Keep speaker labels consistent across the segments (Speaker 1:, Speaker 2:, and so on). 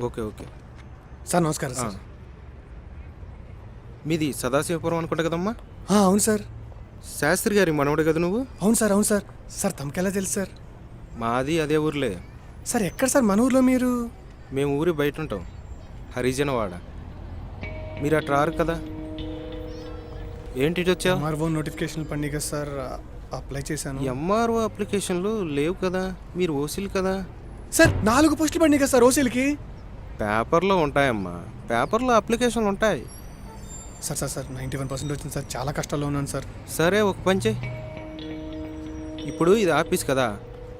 Speaker 1: Okay okay
Speaker 2: sir నమస్కారం sir.
Speaker 1: మీది సదాశివపురం అనుకుంటా కదమ్మా?
Speaker 2: అవును సార్.
Speaker 1: శాస్త్రి గారి మనవడు కదా నువ్వు?
Speaker 2: అవును సార్. అవును సార్. సార్ తమకెలా తెలుసు సార్?
Speaker 1: మాది అదే ఊర్లే.
Speaker 2: సార్ ఎక్కడ సార్ మన ఊర్లో మీరు?
Speaker 1: మేము ఊరి బయట ఉంటాం, హరిజనవాడ. మీరు అట్లా రారు కదా, ఏంటి ఇటు వచ్చావు?
Speaker 2: ఎంఆర్ఓ నోటిఫికేషన్ పడినాయి కదా సార్, అప్లై చేశాను.
Speaker 1: ఎంఆర్ఓ అప్లికేషన్లు లేవు కదా, మీరు ఓసీలు కదా
Speaker 2: సార్. 4 పోస్టులు పడినాయి కదా సార్ ఓసీలకి.
Speaker 1: పేపర్లో ఉంటాయమ్మా, పేపర్లో అప్లికేషన్లు ఉంటాయి.
Speaker 2: సార్ సార్ సార్ 91% వచ్చింది సార్. చాలా కష్టాల్లో ఉన్నాను సార్.
Speaker 1: సరే ఒక పని చేయి, ఇప్పుడు ఇది ఆఫీస్ కదా,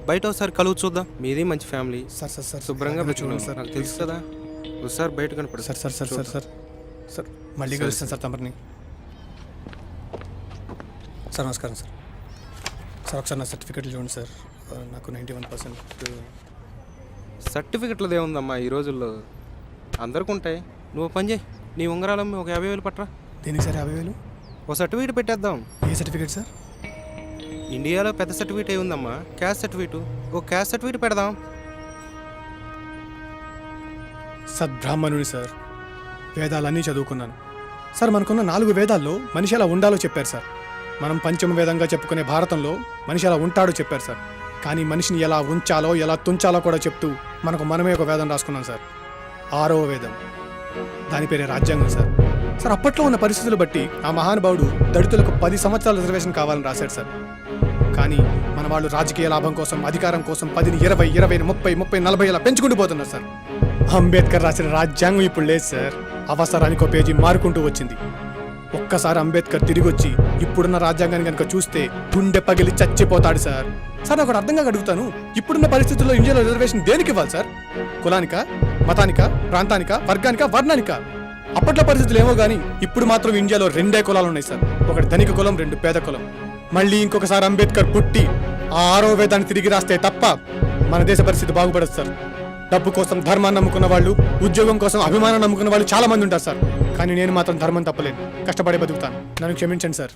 Speaker 1: బయట ఒకసారి కలువు చూద్దాం. మీది మంచి ఫ్యామిలీ,
Speaker 2: సార్ సార్ సార్
Speaker 1: శుభ్రంగా
Speaker 2: చూడండి
Speaker 1: పెట్టుకోండి
Speaker 2: సార్.
Speaker 1: నాకు తెలుసు కదా. ఒకసారి బయట కనపడు.
Speaker 2: Sir sir sir sir sir sir మళ్ళీ కలుస్తాను సార్ తమరిని. సార్ నమస్కారం సార్. సార్ ఒకసారి నా సర్టిఫికెట్లు చూడండి సార్. నాకు 91%.
Speaker 1: సర్టిఫికెట్లది ఏముందమ్మా, ఈ రోజుల్లో అందరికి ఉంటాయి. నువ్వు పని చేయి, నీ ఉంగరాలమ్మి ఒక 50,000 పట్టరా.
Speaker 2: దేనికి సార్ 50,000?
Speaker 1: ఓ సర్టిఫికేట్ పెట్టేద్దాం.
Speaker 2: ఏ సర్టిఫికేట్ సార్?
Speaker 1: ఇండియాలో పెద్ద సర్టిఫికేట్ ఏ ఉందమ్మా, క్యాస్ట్ సర్టిఫికేట్. ఓ క్యాస్ట్ సర్టిఫికేట్ పెడదాం.
Speaker 2: సద్బ్రాహ్మణుని సార్, వేదాలన్నీ చదువుకున్నాను సార్. మనకున్న 4 వేదాల్లో మనిషి ఎలా ఉండాలో చెప్పారు సార్. మనం పంచమ వేదంగా చెప్పుకునే భారతంలో మనిషి ఎలా ఉంటాడో చెప్పారు సార్. కానీ మనిషిని ఎలా ఉంచాలో ఎలా తుంచాలో కూడా చెప్తూ మనమే ఒక వేదం రాసుకున్నాం సార్, 6వ వేదం. దాని పేరే రాజ్యాంగం సార్. సార్ అప్పట్లో ఉన్న పరిస్థితులు బట్టి ఆ మహానుభావుడు దళితులకు 10 సంవత్సరాల రిజర్వేషన్ కావాలని రాశాడు సార్. కానీ మన వాళ్ళు రాజకీయ లాభం కోసం, అధికారం కోసం 10ని 20, 20ని 30, 30, 40 ఇలా పెంచుకుంటూ పోతున్నారు సార్. అంబేద్కర్ రాసిన రాజ్యాంగం ఇప్పుడు లేదు సార్. అవసరానికి ఒక పేజీ మారుకుంటూ వచ్చింది. ఒక్కసారి అంబేద్కర్ తిరిగి వచ్చి ఇప్పుడున్న రాజ్యాంగాన్ని కనుక చూస్తే గుండె పగిలి చచ్చిపోతాడు సార్. సార్ ఒకటి అర్థంగా అడుగుతాను, ఇప్పుడున్న పరిస్థితుల్లో ఇండియాలో రిజర్వేషన్ దేనికి ఇవ్వాలి సార్? కులానికా, మతానికా, ప్రాంతానికా, వర్గానికా, వర్ణానికా? అప్పట్లో పరిస్థితులు ఏమో కానీ ఇప్పుడు మాత్రం ఇండియాలో 2 కులాలు ఉన్నాయి సార్. ఒకటి ధనిక కులం, 2 పేద కులం. మళ్ళీ ఇంకొకసారి అంబేద్కర్ పుట్టి ఆ 6వ వేదాన్ని తిరిగి రాస్తే తప్ప మన దేశ పరిస్థితి బాగుపడదు సార్. డబ్బు కోసం ధర్మాన్ని నమ్ముకున్న వాళ్ళు, ఉద్యోగం కోసం అభిమానం నమ్ముకున్న వాళ్ళు చాలా మంది ఉంటారు సార్. కానీ నేను మాత్రం ధర్మం తప్పలేను, కష్టపడే బతుకుతాను. నన్ను క్షమించండి సార్.